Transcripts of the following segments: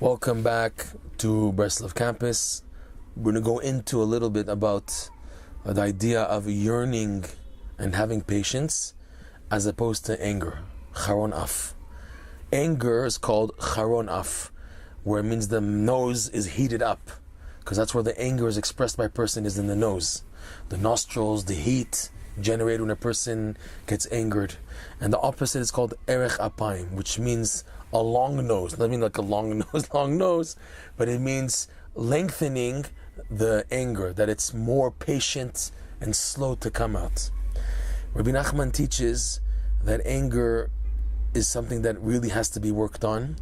Welcome back to Breslov campus. We're going to go into a little bit about the idea of yearning and having patience as opposed to anger. Charon af. Anger is called charon af, where it means the nose is heated up, because that's where the anger is expressed by a person, is in the nose. The nostrils, the heat generated when a person gets angered. And the opposite is called erech apayim, which means a long nose. Doesn't mean like a long nose, but it means lengthening the anger, that it's more patient and slow to come out. Rebbe Nachman teaches that anger is something that really has to be worked on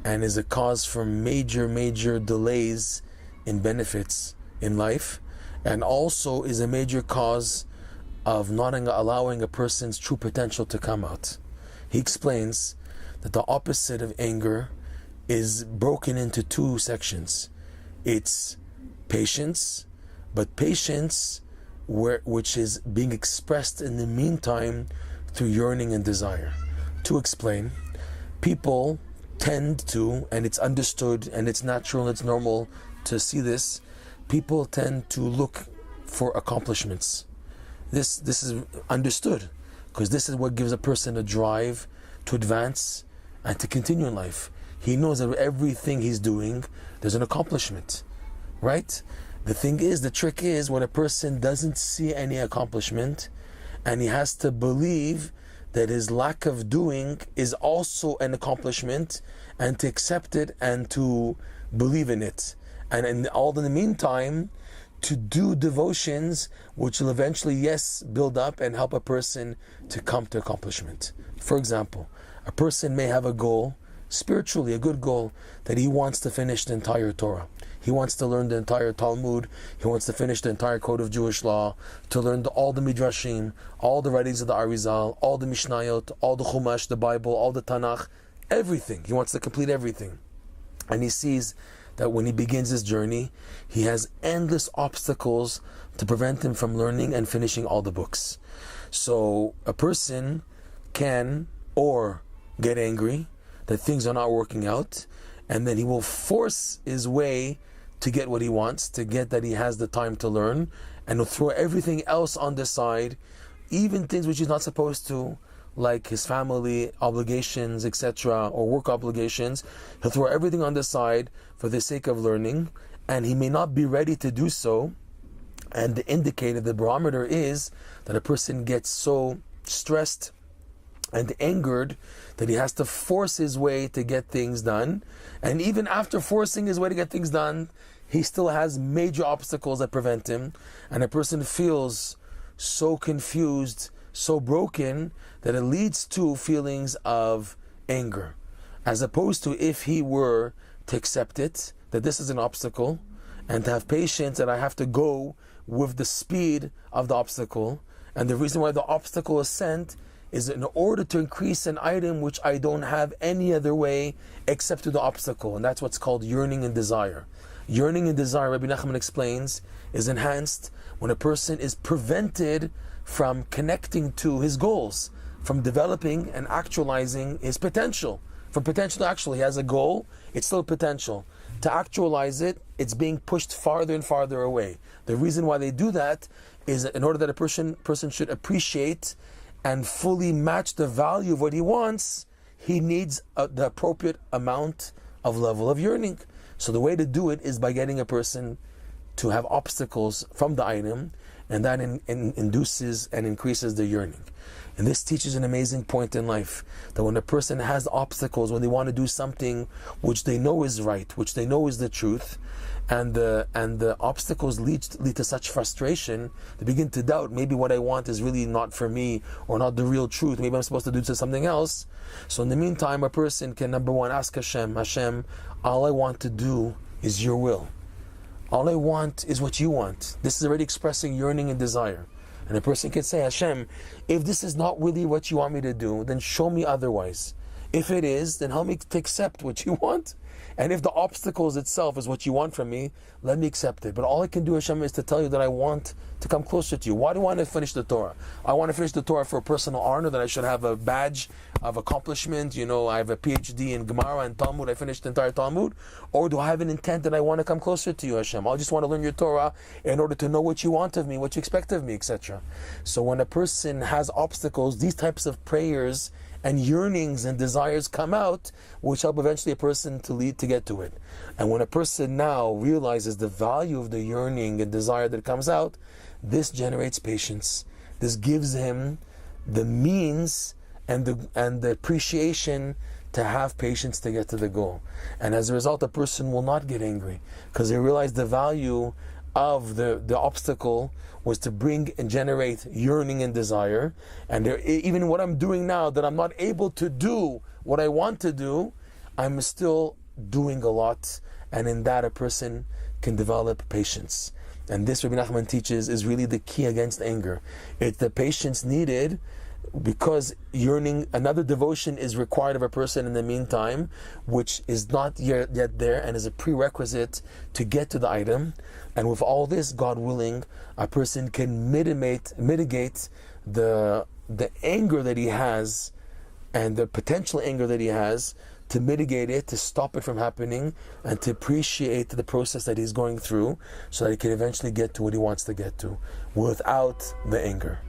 and is a cause for major delays in benefits in life, and also is a major cause of not allowing a person's true potential to come out. He explains that the opposite of anger is broken into two sections. It's patience, but patience which is being expressed in the meantime through yearning and desire. To explain, people tend to, and it's understood and it's natural, it's normal to see this, people tend to look for accomplishments. This is understood, because this is what gives a person a drive to advance and to continue in life. He knows that everything he's doing, there's an accomplishment, right? The trick is when a person doesn't see any accomplishment, and he has to believe that his lack of doing is also an accomplishment, and to accept it and to believe in it. And in the meantime, to do devotions which will eventually, build up and help a person to come to accomplishment. For example, a person may have a goal, spiritually a good goal, that he wants to finish the entire Torah. He wants to learn the entire Talmud. He wants to finish the entire code of Jewish law, to learn all the Midrashim, all the writings of the Arizal, all the Mishnayot, all the Chumash, the Bible, all the Tanakh, everything. He wants to complete everything. And he sees that when he begins his journey, he has endless obstacles to prevent him from learning and finishing all the books. So a person can or get angry that things are not working out, and then he will force his way to get what he wants, to get that he has the time to learn, and he'll throw everything else on the side, even things which he's not supposed to, like his family obligations, etc., or work obligations. He'll throw everything on the side for the sake of learning, and he may not be ready to do so. And the indicator, the barometer, is that a person gets so stressed and angered that he has to force his way to get things done. And even after forcing his way to get things done, he still has major obstacles that prevent him. And a person feels so confused, so broken, that it leads to feelings of anger. As opposed to if he were to accept it, that this is an obstacle, and to have patience that I have to go with the speed of the obstacle. And the reason why the obstacle is sent is in order to increase an item which I don't have any other way except through the obstacle. And that's what's called yearning and desire. Yearning and desire, Rebbe Nachman explains, is enhanced when a person is prevented from connecting to his goals, from developing and actualizing his potential. From potential to actual, he has a goal, it's still potential. To actualize it, it's being pushed farther and farther away. The reason why they do that is in order that a person should appreciate and fully match the value of what he wants, he needs the appropriate amount of level of yearning. So the way to do it is by getting a person to have obstacles from the item, and that induces and increases the yearning. And this teaches an amazing point in life, that when a person has obstacles, when they want to do something which they know is right, which they know is the truth, and the obstacles lead to such frustration, they begin to doubt, maybe what I want is really not for me, or not the real truth, maybe I'm supposed to do something else. So in the meantime, a person can, number one, ask Hashem, all I want to do is your will. All I want is what you want. This is already expressing yearning and desire. And a person can say, Hashem, if this is not really what you want me to do, then show me otherwise. If it is, then help me to accept what you want. And if the obstacles itself is what you want from me, let me accept it. But all I can do, Hashem, is to tell you that I want to come closer to you. Why do I want to finish the Torah? I want to finish the Torah for personal honor, that I should have a badge of accomplishment. I have a PhD in Gemara and Talmud. I finished the entire Talmud. Or do I have an intent that I want to come closer to you, Hashem? I just want to learn your Torah in order to know what you want of me, what you expect of me, etc. So when a person has obstacles, these types of prayers and yearnings and desires come out, which help eventually a person to get to it. And when a person now realizes the value of the yearning and desire that comes out, this generates patience. This gives him the means and the appreciation to have patience to get to the goal. And as a result, a person will not get angry, because they realize the value of the obstacle was to bring and generate yearning and desire. And even what I'm doing now, that I'm not able to do what I want to do, I'm still doing a lot. And in that, a person can develop patience. And this, Rebbe Nachman teaches, is really the key against anger. It's the patience needed, because yearning, another devotion is required of a person in the meantime, which is not yet there and is a prerequisite to get to the item. And with all this, God willing, a person can mitigate the anger that he has, and the potential anger that he has, to mitigate it, to stop it from happening, and to appreciate the process that he's going through, so that he can eventually get to what he wants to get to without the anger.